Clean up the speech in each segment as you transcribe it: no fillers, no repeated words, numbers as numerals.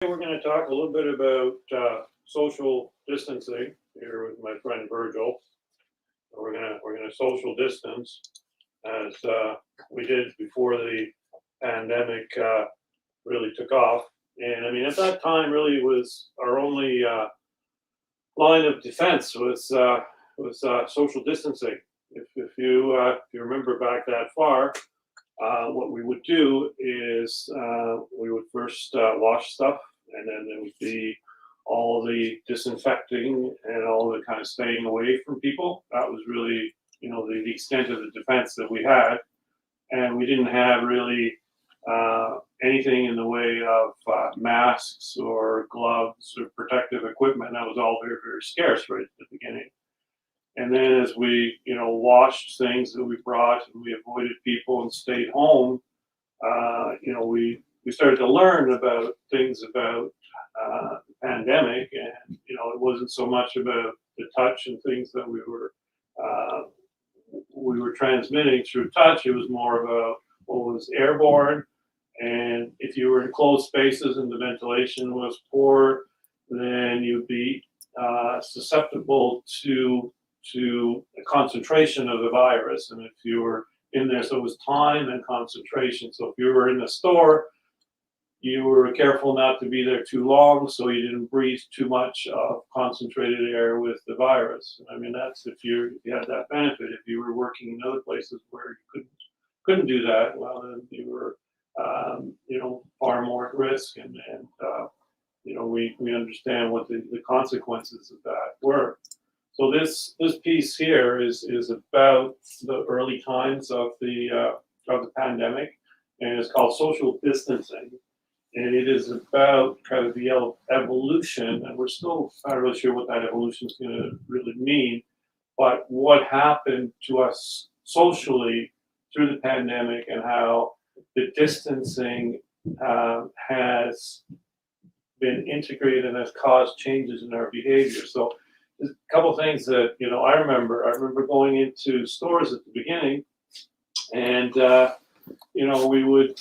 We're going to talk a little bit about social distancing here with my friend Virgil. We're gonna social distance as we did before the pandemic really took off. And I mean, at that time, really was our only line of defense was social distancing. If you remember back that far, what we would do is we would first wash stuff, and then there would be all the disinfecting and all the kind of staying away from people. That was really, the extent of the defense that we had, and we didn't have really anything in the way of masks or gloves or protective equipment. That was all very, very scarce right at the beginning. And then as we, washed things that we brought and we avoided people and stayed home, we started to learn about things about the pandemic, and it wasn't so much about the touch and things that uh, we were transmitting through touch. It was more about what was airborne, and if you were in closed spaces and the ventilation was poor, then you'd be susceptible to a concentration of the virus. And if you were in there, so it was time and concentration. So if you were in a store, you were careful not to be there too long, so you didn't breathe too much of concentrated air with the virus. I mean, that's if you had that benefit. If you were working in other places where you couldn't do that, well, then you were far more at risk. And we understand what the consequences of that were. So this piece here is about the early times of the pandemic, and it's called social distancing, and it is about kind of the evolution, and we're still not really sure what that evolution is going to really mean, but what happened to us socially through the pandemic and how the distancing has been integrated and has caused changes in our behavior. So there's a couple things that I remember. I remember going into stores at the beginning, and we would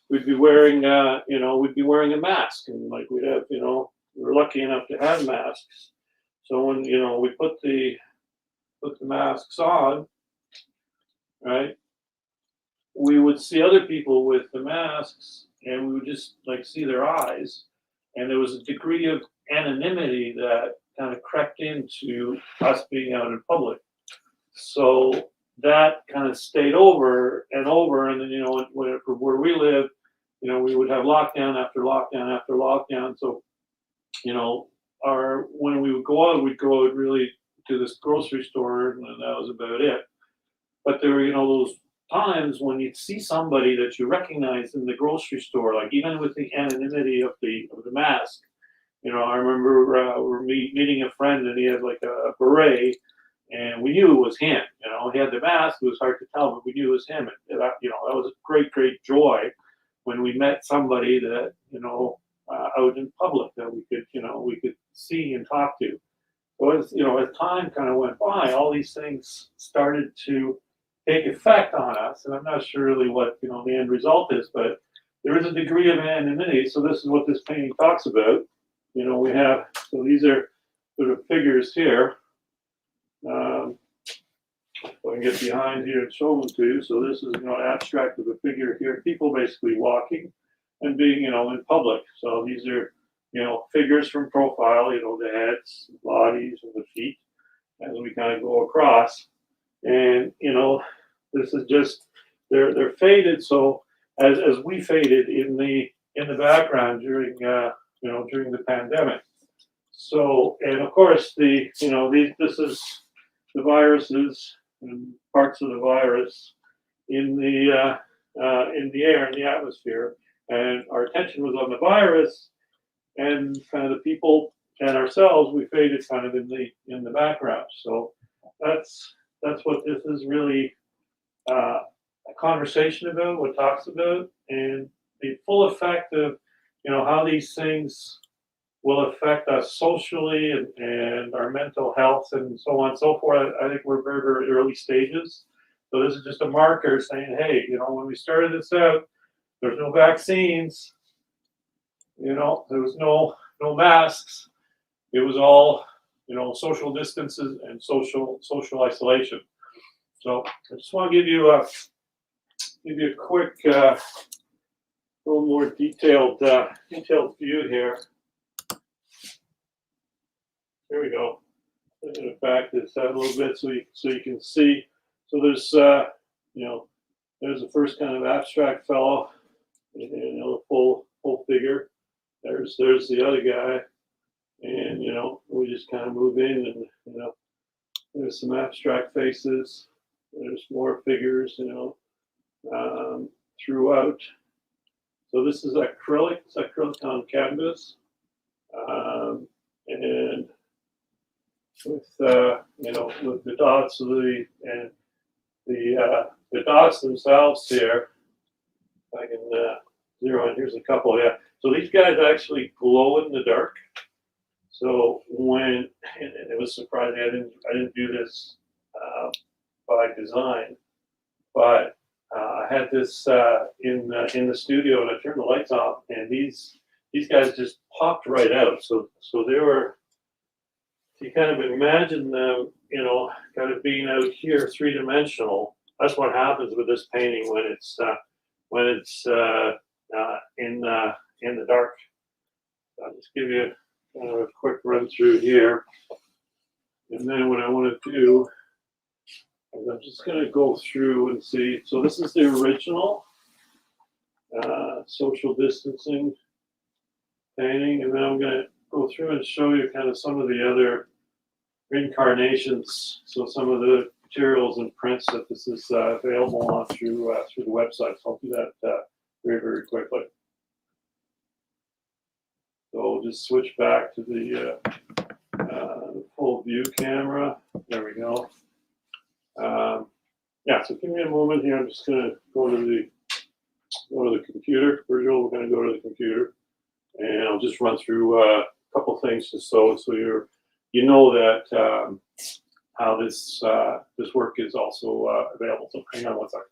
we'd be wearing a mask, and like we'd have we were lucky enough to have masks. So when we put the masks on, right, we would see other people with the masks, and we would just like see their eyes, and there was a degree of anonymity that kind of crept into us being out in public. So that kind of stayed over and over, and then where we live, we would have lockdown after lockdown after lockdown. So our when we would go out, we'd go out really to this grocery store, and that was about it. But there were those times when you'd see somebody that you recognize in the grocery store, like even with the anonymity of the mask. I remember we were meeting a friend, and he had like a beret, and we knew it was him. He had the mask; it was hard to tell, but we knew it was him. And that was a great, great joy when we met somebody that out in public that we could see and talk to. So as time kind of went by, all these things started to take effect on us, and I'm not sure really what the end result is, but there is a degree of anonymity. So this is what this painting talks about. We have, so these are sort of figures here. If I can get behind here and show them to you. So this is abstract of a figure here. People basically walking and being in public. So these are figures from profile. The heads, the bodies, and the feet as we kind of go across. And this is just they're faded. So as we faded in the background during during the pandemic. So, and of course this is the viruses and parts of the virus in the air, in the atmosphere, and our attention was on the virus, and kind of the people and ourselves, we faded kind of in the background. So that's what this is really a conversation about, what talks about, and the full effect of how these things will affect us socially and our mental health and so on and so forth. I think we're very, very early stages. So this is just a marker saying, hey, when we started this out, There's no vaccines. There was no masks. It was all social distances and social isolation. So I just want to give you a quick, little more detailed view here. Here we go. I'm going to back this out a little bit so you can see. So there's there's the first kind of abstract fellow, the full figure. There's the other guy, and we just kind of move in, and there's some abstract faces. There's more figures, throughout. So this is acrylic. It's acrylic on canvas, and with with the dots of the dots themselves here. If I can zero in. Here's a couple. Yeah. So these guys actually glow in the dark. So when and it was surprising, I didn't do this by design, but I had this in the studio, and I turned the lights off, and these guys just popped right out. So they were. You kind of imagine them, kind of being out here, three-dimensional. That's what happens with this painting when it's in the dark. I'll just give you a quick run through here, and then what I want to do is I'm just going to go through and see. So this is the original social distancing painting, and then I'm going to go through and show you kind of some of the other incarnations. So some of the materials and prints that this is available on through the website. So I'll do that very, very quickly. So we'll just switch back to the full view camera. There we go. Yeah, so give me a moment here. I'm just going to go to the computer. Virgil, we're going to go to the computer, and I'll just run through a couple things just so you know that how this work is also available. So hang on one second.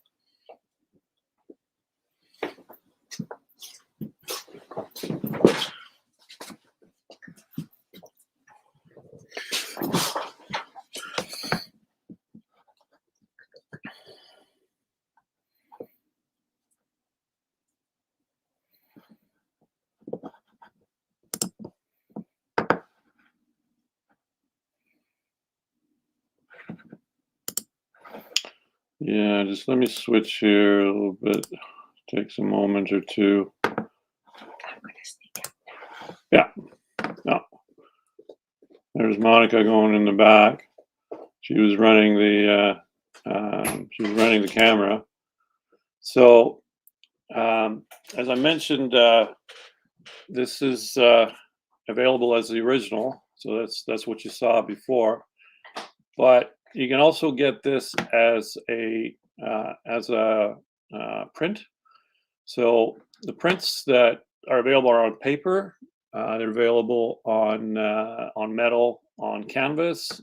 Yeah, just let me switch here a little bit. Takes a moment or two. Yeah. No. There's Monica going in the back. She was running the camera. So as I mentioned, this is available as the original. So that's what you saw before. But you can also get this as a print. So the prints that are available are on paper. They're available on metal, on canvas,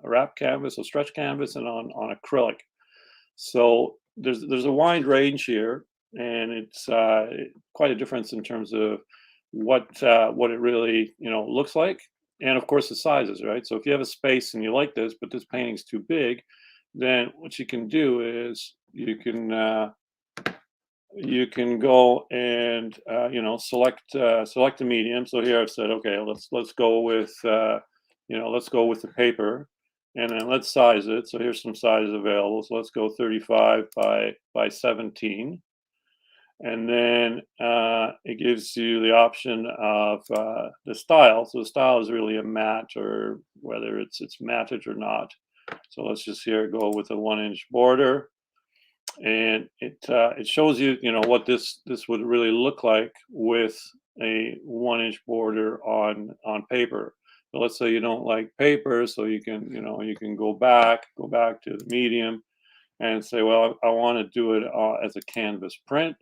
wrap canvas, so stretch canvas, and on acrylic. So there's a wide range here, and it's quite a difference in terms of what it really looks like. And of course the sizes, right? So if you have a space and you like this, but this painting's too big, then what you can do is you can go and select a medium. So here I've said, okay, let's go with the paper, and then let's size it. So here's some sizes available. So let's go 35 by 17. And then it gives you the option of the style. So the style is really a matte, or whether it's matted or not. So let's just here go with a 1-inch border, and it shows you what this would really look like with a 1-inch border on paper. So let's say you don't like paper, so you can go back to the medium and say, well, I want to do it as a canvas print.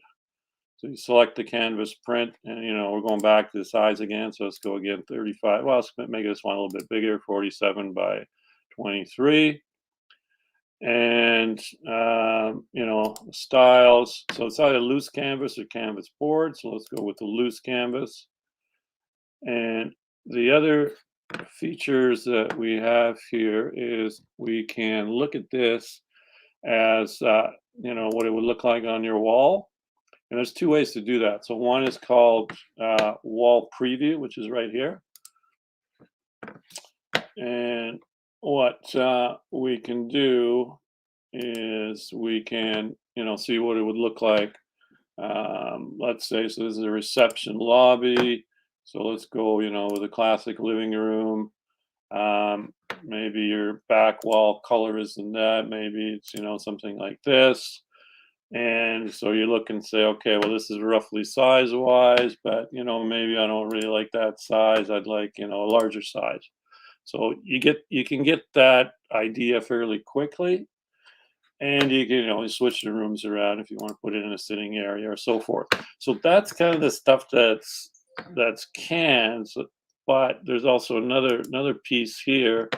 So you select the canvas print, and we're going back to the size again. So let's go again, 35. Well, let's make this one a little bit bigger, 47 by 23. and styles. So it's either loose canvas or canvas board. So let's go with the loose canvas. And the other features that we have here is we can look at this as what it would look like on your wall. And there's two ways to do that. So one is called wall preview, which is right here. And what we can do is we can, see what it would look like. Let's say, so this is a reception lobby. So let's go, with a classic living room. Maybe your back wall color isn't that. Maybe it's, something like this. And so you look and say, okay, well, this is roughly size wise, but, maybe I don't really like that size. I'd like, a larger size. So you can get that idea fairly quickly, and you can switch the rooms around if you want to put it in a sitting area or so forth. So that's kind of the stuff that's canned, but there's also another piece here,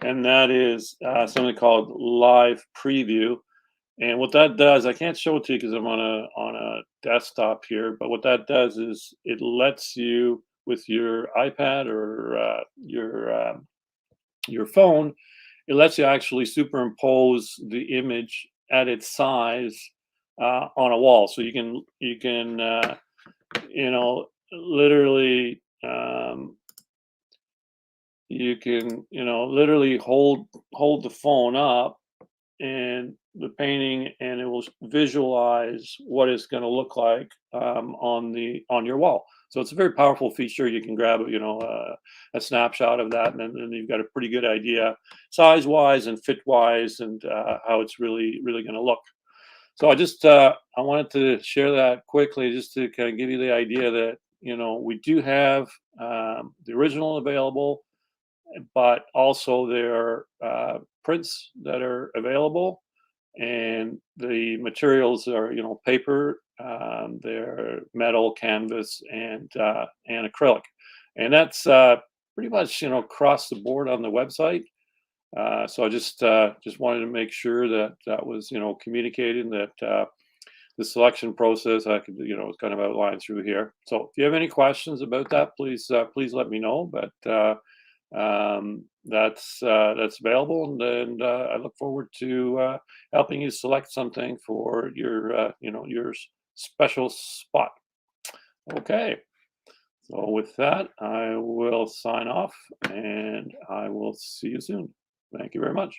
and that is something called live preview. And what that does, I can't show it to you because I'm on a desktop here, but what that does is it lets you, with your iPad or your phone, it lets you actually superimpose the image at its size on a wall. So you can literally literally hold the phone up and the painting, and it will visualize what it's going to look like on your wall. So it's a very powerful feature. You can grab a snapshot of that, and then you've got a pretty good idea size wise and fit wise, and how it's really going to look. So I wanted to share that quickly, just to kind of give you the idea that we do have the original available, but also there are prints that are available, and the materials are paper, they're metal, canvas, and acrylic, and that's pretty much across the board on the website. So I just wanted to make sure that that was communicated, that the selection process I could kind of outline through here. So if you have any questions about that, please let me know. But that's available, and I look forward to helping you select something for your special spot. Okay, so with that, I will sign off, and I will see you soon. Thank you very much.